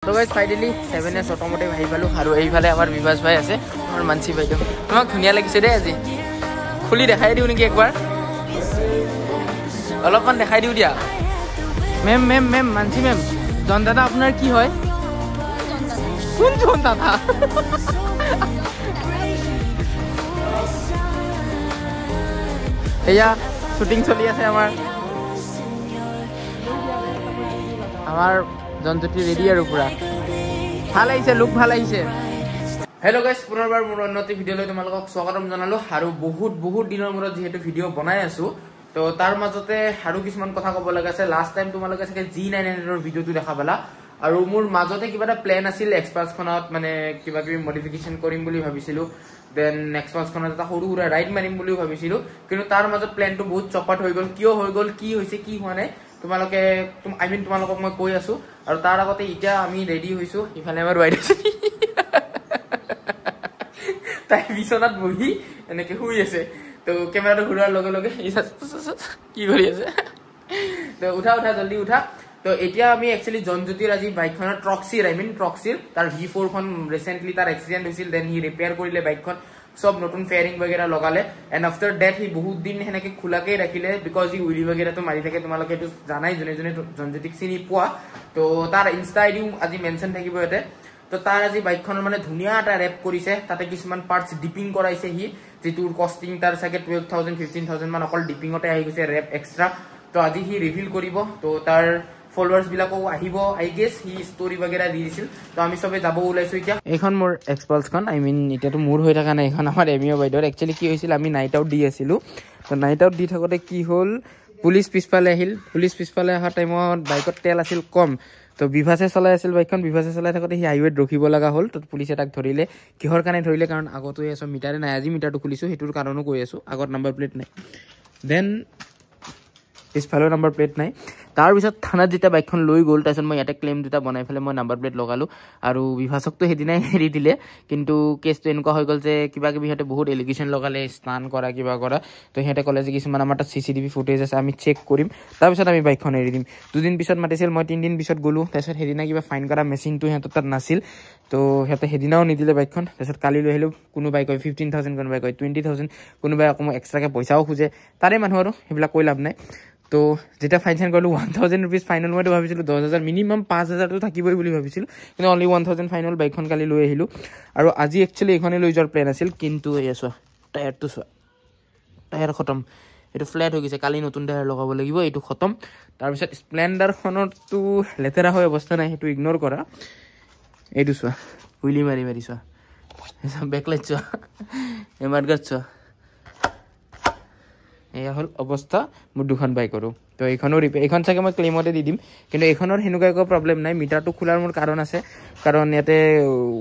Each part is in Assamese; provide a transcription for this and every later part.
So guys, finally 7S automotive আহি পালো আৰু এইফালে আমাৰ বিভাস ভাই আছে আমাৰ মানসি ভাই তোমাক ধুনিয়া লাগিছে দে আজি খুলি দেখাই দিও নেকি একবাৰ অলপমান দেখাই দিও দিয়া ma'am ma'am ma'am Mansi ma'am জন দাদা আপোনাৰ কি হয় কোন জন দাদা এয়া শুটিং চলি আছে আমাৰ জনজ্যোতি ৰেডি আৰু পুৰা ভাল আহিছে লুক ভাল আহিছে হেল্ল' গাইস পুনৰবাৰ মোৰ উন্নতি ভিডিঅ'লৈ তোমালোকক স্বাগতম জনালো আৰু বহুত দিনৰ মূৰত যেহেতু ভিডিঅ' বনাই আছো তো তাৰ মাজতে আৰু কিছুমান কথা ক'ব লগা আছে লাষ্ট টাইম তোমালোকে চাগে G900 ৰ ভিডিঅ'টো দেখা পালা আৰু মোৰ মাজতে কিবা এটা প্ল্যান আছিল এক্সপালছ খনত মানে কিবা কিবি মডিফিকেশন কৰিম বুলি ভাবিছিলো দেন এক্সপালছ খনত এটা সৰু সৰু ৰাইড মাৰিম বুলি ভাবিছিলো কিন্তু তাৰ মাজত প্ল্যানটো বহুত চপাট হৈ গ'ল কিয় হৈ গ'ল কি হৈছে কি হোৱা নাই তোমালোকে তোমালোকক মই কৈ আছো আৰু তাৰ আগতে এতিয়া আমি ৰেডি হৈছো ইফালে আমাৰ বাইৰে তাই বিছনাত বহি এনেকে শুই আছে তো ক্যামেৰাটো ঘূৰাৰ লগে লগে কি কৰি আছে তো উঠা জলদি উঠা তো এতিয়া আমি একচুয়ালি জনজ্যোতিৰ আজি বাইকখনৰ ট্ৰক্সিৰ তাৰ V4 খন ৰিসেন্টলি তাৰ এক্সিডেন্ট হৈছিল দেন হি ৰিপেয়াৰ কৰিলে বাইকখন সব নতুন ফেয়ারিং वगैरह लगाले एंड आफ्टर दैट ही बहुत दिन हेनेके खुलाके राखिले बिकॉज ही उली वगैरह तो मारि थाके তোমালোকে এটো জানাই জনে জনজ্যোতিক চিনি পোৱা তো তাৰ ইনষ্টা আইডি আজি মেনশন থাকিব এতে তো তাৰ আজি বাইকখনৰ মানে ধুনিয়া এটা ৰেপ কৰিছে তাতে কিছুমান পাৰ্টস ডিপিং কৰাইছে হি যেটোৰ কস্টিং তাৰ সাকে 12000 15000 মান অকল ডিপিংতে আহি গৈছে ৰেপ এক্সট্ৰা তো আজি হি ৰিভিল কৰিব তো তাৰ ফলোৱাৰ্স বিলাকো আহিব আই গেস হি স্টোরি वगैरह দি দিছিল তো আমি সবে যাব ওলাইছো এতিয়া এখন মোৰ এক্সপালছ খন আই মিন এতিয়াটো মোৰ হৈ থকা নাই এখন আমাৰ এমিও বাইদৰ একচুয়ালি কি হৈছিল আমি নাইট আউট দি আছিলো তো নাইট আউট দি থাকতে কি হল পুলিশ পিছফালে আহিল পুলিশ পিছফালে অহা টাইমত বাইকত তেল আছিল কম তো বিভাসে চলাই আছিল বাইকখন বিভাসে চলাই থাকতে হি হাইৱেত ৰখিব লগা হল তো পুলিশে তাক ধৰিলে কিহৰ কাৰণে ধৰিলে কাৰণ আগতো এছ মিটাৰে নাই আজি মিটাৰটো খুলিছো হেতুৰ কাৰণো কৈ আছো আগত নাম্বাৰ প্লেট নাই দেন পিছফালে নাম্বাৰ প্লেট নাই তাৰ পিছত থানাত যেটা বাইকখন লৈ গ'ল তাৰছত মই ইয়াতে ক্লেম দুটা বনাই ফেলে মই নাম্বাৰ প্লেট লগালো আৰু বিভাসকটো হেদিনাই হেৰি দিলে কিন্তু কেছটো এনেকুৱা হৈ গ'ল যে কিবা কিবি হেতে বহুত এলিগেশন লগালে স্নান কৰা কিবা কৰা তো হেতে কলে যে কিছুমান আমাৰ সিসিটিভি ফুটেজ আছে আমি চেক কৰিম তাৰ পিছত আমি বাইকখন এৰি দিম দুদিন পিছত মাতিছিল মই 3 দিন পিছত গলো তাৰছত হেদিনা কিবা ফাইন কৰা মেচিনটো হেতে তাত নাছিল তো হেতে হেদিনাও নিদিলে বাইকখন তাৰছত কালি লৈ আহিলো কোনো বাইক কয় 15000 কোনো বাইক কয় 20000 কোনো বাইক অকম এক্সট্ৰাকে পইচাও খুজে তাৰে মানুহ আৰু হেবিলা কৈ লাভ নাই তো যেটা ফাইন কৰিলো 1000 रुपीस ফাইনাল মই ভাবিছিলো 10000 মিনিমাম 5000 তো থাকিবই বুলি ভাবিছিলো কিন্তু অনলি 1000 ফাইনাল বাইকখন কালি লৈ আহিলো আৰু আজি একচুয়ালি এখনে লৈ যোৱাৰ প্ল্যান আছিল কিন্তু এসো টায়াৰটো টায়াৰ খতম এটো ফ্ল্যাট হৈ গৈছে কালি নতুন টায়াৰ লগাব লাগিব এটো খতম তাৰ পিছত স্প্লেন্ডাৰ খনৰটো লেতেৰা হৈ অৱস্থা নাই হেতু ইগনোৰ কৰা এটো চোৱা হুইলি মাৰি চোৱা এসব ব্যাকলাইট চোৱা এমাৰগাট চোৱা এয়া হল অৱস্থা মোৰ দুখন বাইক আৰু তো এইখন চাগে মই ক্লেমতে দি দিম কিন্তু এইখনৰ হেনুকা একো প্ৰবলেম নাই মিটাৰটো খোলাৰ মোৰ কাৰণ আছে কাৰণ ইয়াতে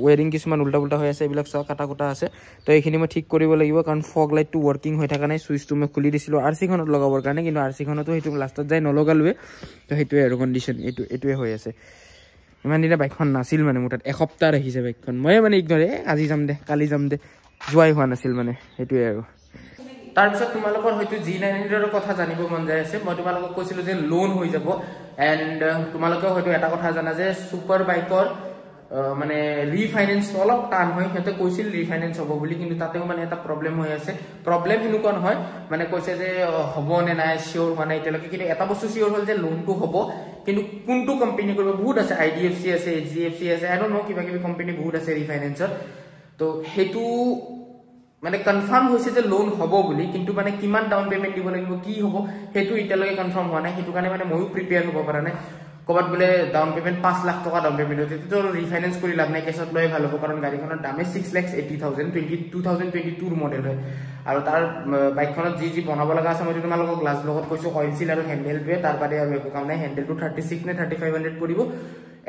ওয়্যাৰিং কিছুমান উল্টা হৈ আছে এইবিলাক সব কাটা আছে তো এইখিনি মই ঠিক কৰিব লাগিব কাৰণ ফগ লাইটটো ওয়াৰ্কিং হৈ থকা নাই সুইচটো মই খুলি দিছিলো আৰসি খনত লগাবৰ কাৰণে কিন্তু আৰসি খনতো হেতু লাষ্টত যাই নলগালুৱে তো হেতুৱে আৰু কন্ডিশন এটোৱে হৈ আছে ইমান দিনা বাইকখন নাছিল মানে মোৰ তাত এসপ্তাহ ৰাখিছে বাইকখন মই মানে ইগনৰে আজি যাম দে কালি যাম দে জুৱাই হোৱা নাছিল মানে হেতুৱে আৰু তাৰ পিছত তোমালোকৰ হয়তো G900 ৰ কথা জানিব মন যায় আছে মই তোমালোকক কৈছিলো যে লোন হৈ যাব এন্ড তোমালোকে হয়তো এটা কথা জানা যে সুপাৰ বাইকৰ মানে ৰিফাইনান্স অলপ টান হয় হেতে কৈছিল ৰিফাইনান্স হ'ব বুলি কিন্তু তাতেও মানে এটা প্ৰবলেম হৈ আছে প্ৰবলেম হেনুকন হয় মানে কৈছে যে হ'ব নে নাই শিওৰ হোৱা নাই তেলকে কিন্তু এটা বস্তু শিওৰ হল যে লোনটো হ'ব কিন্তু কোনটো কোম্পানী কৰিব বহুত আছে IDFC আছে HDFC আছে আই ডোন্ট নো কিবা কিবি কোম্পানী বহুত আছে ৰিফাইনান্সৰ তো হেতু মানে কনফার্ম হৈছে যে লোন হ'ব বুলি কিন্তু মানে কিমান ডাউন পেমেন্ট দিব লাগিব কি হ'ব হেতু ইটালৈকে কনফার্ম হোৱা নাই হেতু কাৰণে মানে মইও প্ৰিপেয়াৰ হ'ব পৰা নাই কবাত বলে ডাউন পেমেন্ট 5 লাখ টকা ডাউন পেমেন্ট হতে তো ৰিফাইনান্স কৰি লাভ নাই কেছত লৈ ভাল হ'ব কাৰণ গাড়ীখনৰ দামে 6,80,000 2022 মডেল হয় আৰু তাৰ বাইকখনত যি বনাব লগা আছে মই তোমালোকক গ্লাস লগত কৈছো অইল সিল আৰু হ্যান্ডেলটোৱে তাৰ বাদে আৰু একো কাম নাই হ্যান্ডেলটো 36 নে 3500 পৰিব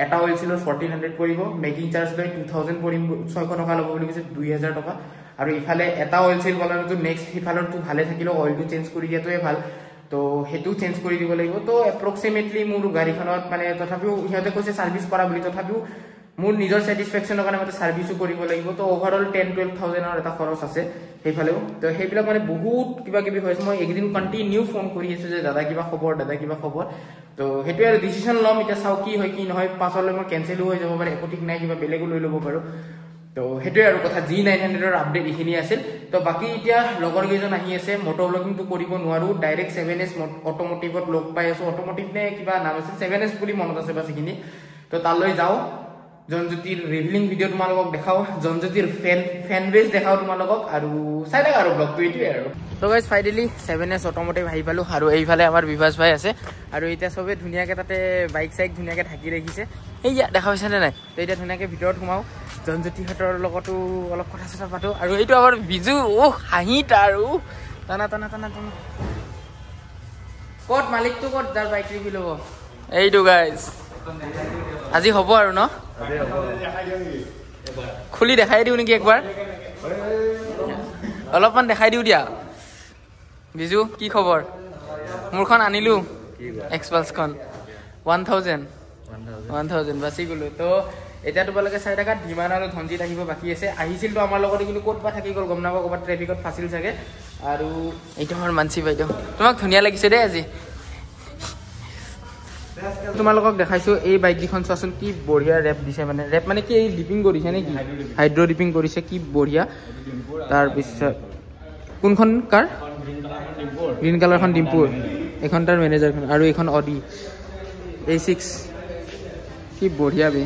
এটা অইল সিলৰ 1400 পৰিব মেকিং চাৰ্জ লৈ 2000 পৰিব 600 টকা ল'ব বুলি কৈছে 2000 টকা আৰু ইফালে এটা অইল সিল বলাৰটো নেক্সট ইফালৰটো ভালে থাকিলো অইলটো চেঞ্জ কৰি দিয়াটোৱে ভাল তো হেতু চেঞ্জ কৰি দিব লাগিব তো এপ্ৰক্সিমেটলি মোৰ গাড়ীখনত মানে তথাপিও ইহতে কৈছে সাৰ্ভিস কৰা বুলি তথাপিও মোৰ নিজৰ স্যাটিসফ্যাকশনৰ কাৰণে মতে সাৰ্ভিসও কৰিব লাগিব তো ওভাৰঅল 10-12,000 ৰ এটা খৰচ আছে হেফালেও তো হেবিলাক মানে বহুত কিবা কিবি হৈছে মই একদিন কন্টিনিউ ফোন কৰি আছো যে দাদা কিবা খবৰ তো সেইটোৱে আৰু ডিচিশ্যন ল'ম এতিয়া চাওঁ কি হয় কি নহয় পাছলৈ মই কেঞ্চেলো হৈ যাব পাৰে একো ঠিক নাই কিবা বেলেগো লৈ ল'ব পাৰোঁ তো সেইটোৱে আৰু কথা G900ৰ আপডেট এইখিনি আছিল তো বাকী এতিয়া লগৰ কেইজন আহি আছে মটৰ ব্লগিংটো কৰিব নোৱাৰোঁ ডাইৰেক্ট 7S অট'মোটিভত লগ পাই আছোঁ অট'মোটিভ নে কিবা নাম আছিল 7S বুলি মনত আছে বাছ এইখিনি তো তালৈ যাওঁ জনজ্যোতিৰ ৰিভিলিং ভিডিঅ' তোমালোকক দেখাওঁ জনজ্যোতিৰ ফেন বেজ দেখাওঁ তোমালোকক আৰু চাই থাকা আৰু ব্লগটো এইটোৱে আৰু তো গাইজ ফাইনেলি 7S অট'মোটিভ আহি পালোঁ আৰু এইফালে আমাৰ বিভাস ভাই আছে আৰু এতিয়া চবে ধুনীয়াকৈ তাতে বাইক চাইক ধুনীয়াকৈ ঢাকি ৰাখিছে এইয়া দেখা পাইছেনে নাই তো এতিয়া ধুনীয়াকৈ ভিতৰত সোমাওঁ জনজ্যোতিহঁতৰ লগতো অলপ কথা চথা পাতোঁ আৰু এইটো আমাৰ বিজু হাঁহি তাৰ টানা টানা টানা টানা ক'ত মালিকটো ক'ত যাৰ বাইক ৰিভিল হ'ব এইটো গাইজ আজি হ'ব আৰু ন খুলি দেখাই দিওঁ নেকি একবাৰ অলপমান দেখাই দিওঁ দিয়া বিজু কি খবৰ মোৰখন আনিলোঁ এক্সপালছখন 1000 বাচি গ'লোঁ তো এতিয়া তোমালোকে চাই থাকা ধীমান আৰু ধনজিত আহিব বাকী আছে আহিছিলতো আমাৰ লগতে কিন্তু ক'ত বা থাকি গ'ল গম নাপাওঁ ক'ৰবাত ট্ৰেফিকত ফাঁচিল চাগে আৰু এইটো আমাৰ মানসী বাইদেউ তোমাক ধুনীয়া লাগিছে দেই আজি তোমালোকক দেখাইছোঁ এই বাইককেইখন চোৱাচোন কি বঢ়িয়া ৰেপ দিছে মানে ৰেপ মানে কি এই ডিপিং কৰিছে নেকি হাইড্ৰ' ডিপিং কৰিছে কি বঢ়িয়া তাৰপিছত কোনখন কাৰ গ্ৰীণ কালাৰখন ডিম্পুৰ এইখন তাৰ মেনেজাৰখন আৰু এইখন অডি A6 কি বঢ়িয়া বে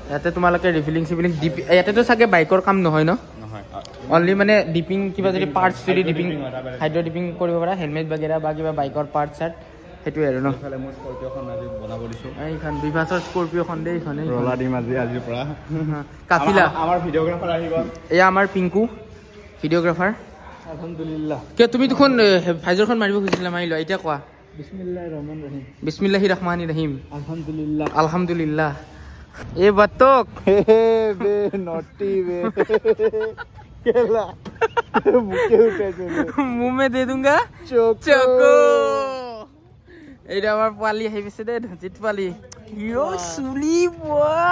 ইয়াতে তোমালোকে ৰিফিলিং চিফিলিং ইয়াতেতো চাগে বাইকৰ কাম নহয় ন অনলি মানে ডিপিং কিবা যদি পাৰ্টছ যদি ডিপিং হাইড্ৰ' ডিপিং কৰিব পাৰা হেলমেট বাগেৰা বা কিবা বাইকৰ পাৰ্ট চাৰ্ট সেইটোৱে আৰু ন এইখন বিভাসৰ স্কৰপিঅ'খন দেই এইখন কাফিলা আমাৰ ভিডিঅ'গ্ৰাফাৰ আহিব এয়া আমাৰ পিংকু ভিডিঅ'গ্ৰাফাৰ আলহামদুলিল্লাহ কিয় তুমি দেখোন ভাইজৰখন মাৰিব খুজিছিলা মাৰি লোৱা এতিয়া কোৱা বিসমিল্লাহিৰ ৰহমানিৰ ৰহিম আলহামদুলিল্লাহ এ বাতক বে নটি বে কেলা মুখে উঠাইছে মুহ মে দে দুঙ্গা চকো এইটা আমার পালি আহি পিছে দে ধজিত পালি ইয়ো চুলি পোৱা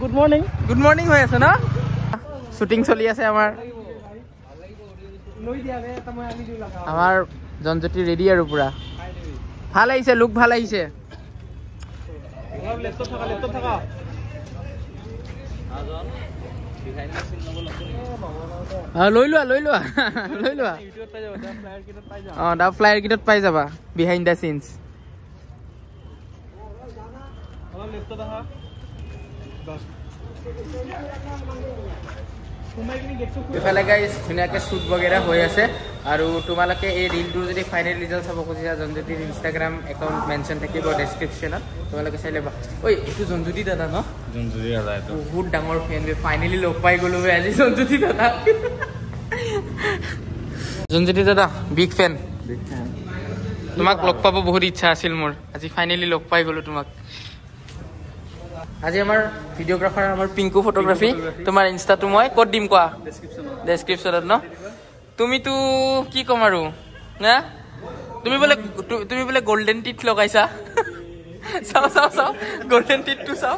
গুড মৰ্নিং হৈ আছে ন শুটিং চলি আছে আমাৰ জনজ্যোতি ৰেডি আৰু পুৰা ভাল আহিছে লুক ভাল আহিছে লৈ লোৱা ডাব ফ্লায়াৰ কিটত পাই যাবা বিহাইণ্ড দ্য চিনছ ইফালে গাইজ ধুনীয়াকৈ শ্বুট বগেৰা হৈ আছে আৰু তোমালোকে এই ৰিলটোৰ যদি ফাইনেল ৰিজাল্ট চাব খুজিছা জনজ্যোতিৰ ইনষ্টাগ্ৰাম একাউণ্ট মেনশ্যন থাকিব ডেছক্ৰিপশ্যনত তোমালোকে চাই ল'বা ঐ এইটো জনজ্যোতি দাদা ন জনজ্যোতি দাদা বহুত ডাঙৰ ফেন ফাইনেলি লগ পাই গ'লো আজি জনজ্যোতি দাদা জনজ্যোতি দাদা বিগ ফেন তোমাক লগ পাব বহুত ইচ্ছা আছিল মোৰ আজি ফাইনেলি লগ পাই গ'লো তোমাক আজি আমাৰ ভিডিঅ'গ্ৰাফাৰ আমাৰ পিংকু ফটোগ্ৰাফী তোমাৰ ইনষ্টাটো মই ক'ত দিম কোৱা ডেছক্ৰিপশ্যনত ন তুমিতো কি ক'ম আৰু না তুমি বোলে গল্ডেন টিথ লগাইছা চাও গল্ডেন টিথটো চাও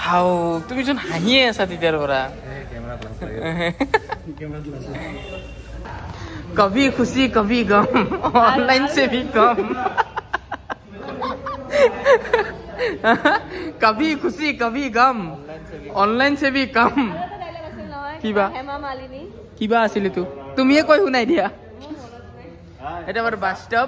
হাও তুমি চোন হাঁহিয়ে আছা তেতিয়াৰ পৰা কভি খুশি কভি গম অনলাইন সে ভি কম कभी खुशी कभी गम ऑनलाइन से भी कम किबा आसिले तू तुमिए कोई শুনাই দিয়া এটা আমার বাস স্টপ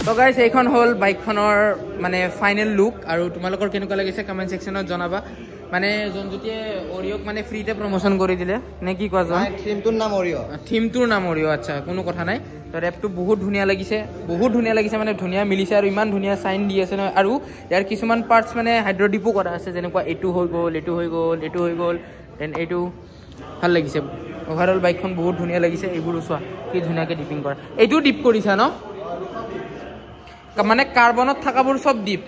তো গাইজ এইখন হ'ল বাইকখনৰ মানে ফাইনেল লুক আৰু তোমালোকৰ কেনেকুৱা লাগিছে কমেণ্ট ছেকশ্যনত জনাবা মানে জনজ্যোতিয়ে অৰিঅ'ক মানে ফ্ৰীতে প্ৰমোশ্যন কৰি দিলে নে কি কোৱা যায় থিমটোৰ নাম অৰিঅ' আচ্ছা কোনো কথা নাই তো ৰেপটো বহুত ধুনীয়া লাগিছে মানে ধুনীয়া মিলিছে আৰু ইমান ধুনীয়া চাইন দি আছে নহয় আৰু ইয়াৰ কিছুমান পাৰ্টছ মানে হাইড্ৰডিপো কৰা আছে যেনেকুৱা এইটো হৈ গ'ল দেন এইটো ভাল লাগিছে অভাৰঅল বাইকখন বহুত ধুনীয়া লাগিছে এইবোৰো চোৱা কি ধুনীয়াকৈ ডিপিং কৰা এইটো ডিপ কৰিছা ন মানে কাৰ্বনত থাকাবোৰ সব ডিপ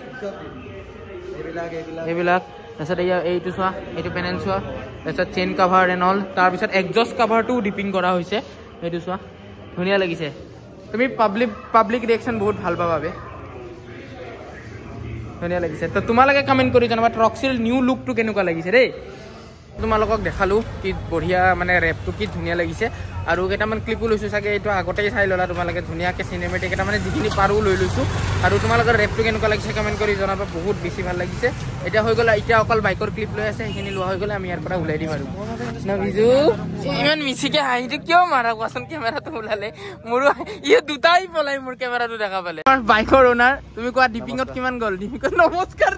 এইবিলাক তাৰপিছত এইটো চোৱা এইটো পেনেল চোৱা তাৰপিছত চেইন কাভাৰ এণ্ড অল তাৰপিছত এক্সজষ্ট কাভাৰটো ডিপিং কৰা হৈছে এইটো চোৱা ধুনীয়া লাগিছে তুমি পাব্লিক ৰিয়েকশ্যন বহুত ভাল পাবা বে ধুনীয়া লাগিছে তো তোমালোকে কমেণ্ট কৰি জনাবা ট্ৰক্সিৰ নিউ লুকটো কেনেকুৱা লাগিছে দেই তোমালোকক দেখালোঁ কি বঢ়িয়া মানে ৰেপটো কি ধুনীয়া লাগিছে আৰু কেইটামান ক্লিপো লৈছোঁ চাগে এইটো আগতেই চাই ল'লা তোমালোকে ধুনীয়াকৈ চিনেমেটিক এটা মানে যিখিনি পাৰোঁ লৈ লৈছোঁ আৰু তোমালোকৰ ৰেপটো কেনেকুৱা লাগিছে কমেণ্ট কৰি জনাবা বহুত বেছি ভাল লাগিছে এতিয়া হৈ গ'ল এতিয়া অকল বাইকৰ ক্লিপ লৈ আছে সেইখিনি লোৱা হৈ গ'লে আমি ইয়াৰ পৰা ওলাই দিম আৰু বিজু ইমান মিছিকৈ হাঁহিটো কিয় মাৰা কোৱাচোন কেমেৰাটো ওলালে মোৰো ইয়ে দুটাই পলাই মোৰ কেমেৰাটো দেখা পালে বাইকৰ অ'নাৰ তুমি কোৱা ডিপিঙত কিমান গ'ল ডিপিঙত নমস্কাৰ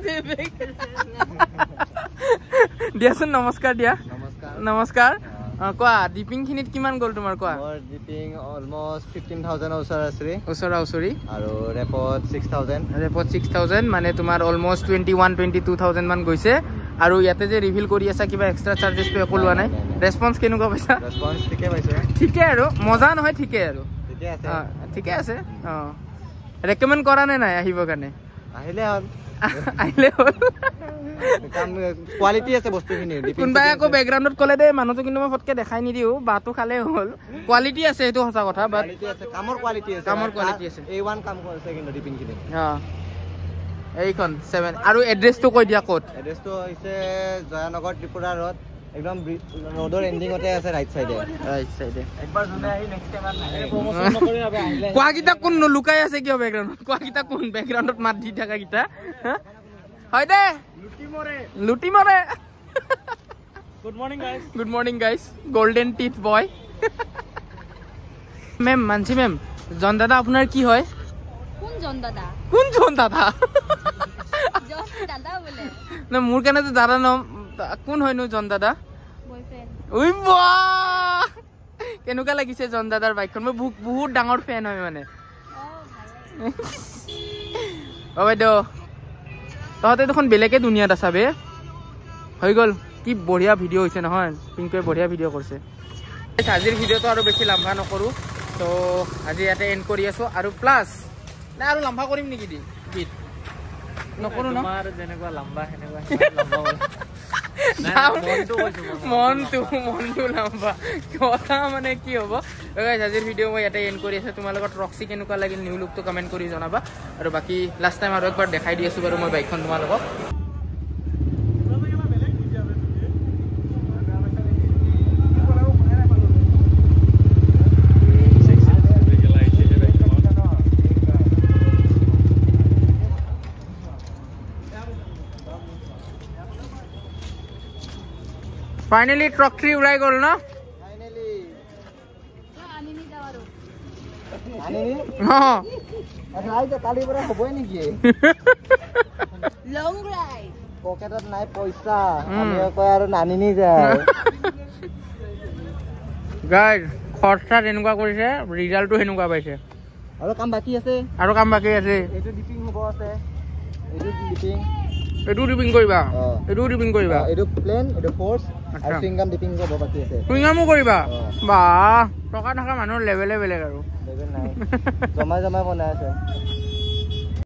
দিয়াচোন নমস্কাৰ দিয়া নমস্কাৰ কোৱা ডিপিংখিনিত কিমান গ'ল তোমাৰ কোৱা ডিপিং অলমষ্ট 15,000 ওচৰা ওচৰি আৰু ৰেপত 6,000 মানে তোমাৰ অলমষ্ট 21-22,000 মান গৈছে আৰু ইয়াতে যে ৰিভিল কৰি আছা কিবা এক্সট্ৰা চাৰ্জেছটো একো লোৱা নাই ৰেছপন্স কেনেকুৱা পাইছা ৰেছপন্স ঠিকে পাইছো ঠিকে আৰু মজা নহয় ঠিকে আৰু ঠিকে আছে অঁ ৰেকমেণ্ড কৰা নে নাই আহিবৰ কাৰণে আহিলে হ'ল কোৱালিটি আছে বস্তুখিনি কোনোবাই আকৌ বেকগ্ৰাউণ্ডত ক'লে দেই মানুহটো কিন্তু মই ফটকে দেখাই নিদিওঁ বাটো খালে হ'ল কোৱালিটি আছে সেইটো সঁচা কথা বাট কামৰ কোৱালিটি আছে A1 কাম কৰিছে কিন্তু ডিপিংখিনি এইখন 7 আৰু এড্ৰেছটো কৈ দিয়া ক'ত এড্ৰেছটো হৈছে জয়ানগৰ ত্ৰিপুৰা ৰোড একদম ৰোডৰ এণ্ডিঙতে আছে ৰাইট চাইডে একবাৰ যোনে আহি নেক্সট টাইম নাহে প্ৰমোচন নকৰি আবে আহিলে কোৱাকিটা কোন লুকাই আছে কিয় বেকগ্ৰাউণ্ডত কোৱাকিটা কোন বেকগ্ৰাউণ্ডত মাত দি থাকা কিটা হয় দে লুটি মৰে good morning guys golden teeth boy ma'am Mansi ma'am জন দাদা আপোনাৰ কি হয় কোন জন দাদা না মোৰ কাৰণে তো দাদা ন কোন হয়নো জন দাদা উই বাহ কেনেকুৱা লাগিছে জন দাদাৰ বাইকখন মই বহুত ডাঙৰ ফেন হয় মানে অ বাইদেউ তহঁতে দেখোন বেলেগে দুনিয়াত আছা বে হৈ গ'ল কি বঢ়িয়া ভিডিঅ' হৈছে নহয় পিংকুৱে বঢ়িয়া ভিডিঅ' কৰিছে আজিৰ ভিডিঅ'টো আৰু বেছি লাম্বা নকৰোঁ তো আজি ইয়াতে এণ্ড কৰি আছোঁ আৰু প্লাছ নাই আৰু লাম্বা কৰিম নেকি গীত নকৰোঁ ন যেনেকুৱা লাম্বা সেনেকুৱা মনটো লাম্বা কথা মানে কি হ'ব আজিৰ ভিডিঅ' মই ইয়াতে এণ্ড কৰি আছোঁ তোমালোকৰ ট্ৰক্সি কেনেকুৱা লাগিল নিউ লুকটো কমেণ্ট কৰি জনাবা আৰু বাকী লাষ্ট টাইম আৰু একবাৰ দেখাই দি আছোঁ বাৰু মই বাইকখন তোমালোকক ফাইনেলি ট্ৰক থ্ৰী উৰাই গ'ল ন কালিৰ পৰা হ'বই নেকি পকেটত নাই পইচা কয় আৰু নানিনি যায় গাইজ খৰচা তেনেকুৱা কৰিছে ৰিজাল্টটো সেনেকুৱা পাইছে আৰু কাম বাকী আছে এইটো ডিপিং হ'ব আছে এইটো ডিপিং কৰিবা এইটো প্লেন এইটো ফোৰ্স আৰু সুইংগাম ডিপিং হ'ব বাকী আছে সুইংগামো কৰিবা বাহ টকা থকা মানুহৰ লেভেলে বেলেগ আৰু লেভেল নাই জমাই বনাই আছে